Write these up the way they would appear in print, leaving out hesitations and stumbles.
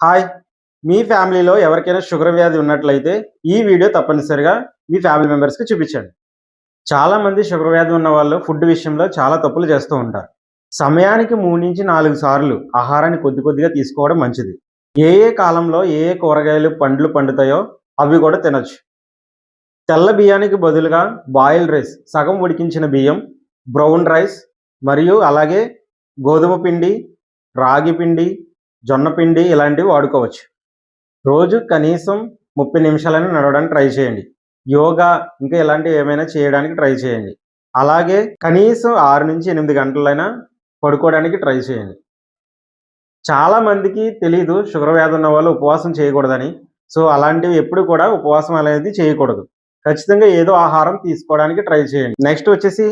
Hi! మీ ఫ్యామిలీలో ఎవరికైనా sugar వ్యాధి ఉన్నట్లయితే ఈ వీడియో తప్పనిసరిగా మీ ఫ్యామిలీ మెంబర్స్‌కి చూపించండి. చాలామంది షుగర్ వ్యాధి ఉన్నవాళ్ళు ఫుడ్ విషయంలో చాలా తప్పులు చేస్తూ ఉంటారు. సమయానికి 3-4 సార్లు ఆహారాన్ని కొద్ది కొద్దిగా తీసుకోవడం మంచిది. ఏ కాలంలో ఏ కూరగాయలు, పండ్లు పండుతాయో అవి కూడా తినొచ్చు. తెల్ల బియ్యానికి బదులుగా బాయిల్డ్ రైస్, సగం ఉడికించిన బియ్యం, బ్రౌన్ రైస్ మరియు అలాగే గోధుమ పిండి, రాగి పిండి, జొన్న పిండి ఇలాంటివి వాడుకోవచ్చు. రోజు కనీసం 30 నిమిషాలైనా నడవడానికి ట్రై చేయండి. యోగా ఇంకా ఇలాంటివి ఏమైనా చేయడానికి ట్రై చేయండి. అలాగే కనీసం 6-8 గంటలైనా పడుకోవడానికి ట్రై చేయండి. చాలామందికి తెలీదు షుగర్ వ్యాధి ఉన్న వాళ్ళు ఉపవాసం చేయకూడదని. సో అలాంటివి ఎప్పుడు కూడా ఉపవాసం అనేది చేయకూడదు. ఖచ్చితంగా ఏదో ఆహారం తీసుకోవడానికి ట్రై చేయండి. నెక్స్ట్ వచ్చేసి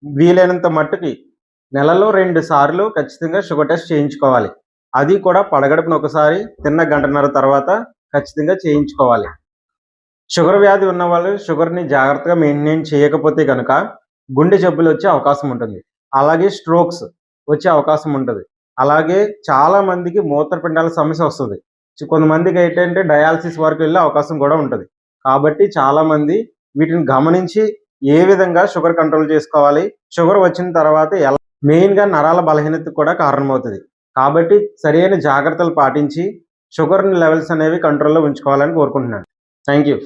వీలైనంత మట్టుకి నెలలో 2 సార్లు ఖచ్చితంగా షుగర్ టెస్ట్ చేయించుకోవాలి. అది కూడా పడగడుపున ఒకసారి, తిన్న గంటన్నర తర్వాత ఖచ్చితంగా చేయించుకోవాలి. షుగర్ వ్యాధి ఉన్నవాళ్ళు షుగర్‌ని జాగ్రత్తగా మెయింటైన్ చేయకపోతే గనుక గుండె జబ్బులు వచ్చే అవకాశం ఉంటుంది. అలాగే స్ట్రోక్స్ వచ్చే అవకాశం ఉంటది. అలాగే చాలా మందికి మూత్రపిండాల సమస్య వస్తది. కొంతమందికి ఏంటంటే డయాలసిస్ వరకు వెళ్ళే అవకాశం కూడా ఉంటది. కాబట్టి చాలామంది వీటిని గమనించి ఏ విధంగా షుగర్ కంట్రోల్ చేసుకోవాలి, షుగర్ వచ్చిన తర్వాత మెయిన్‌గా నరాల బలహీనతకు కూడా కారణమవుతది. కాబట్టి సరైన జాగ్రత్తలు పాటించి షుగర్ లెవెల్స్ అనేవి కంట్రోల్‌లో ఉంచుకోవాలని కోరుకుంటున్నాను. Thank you.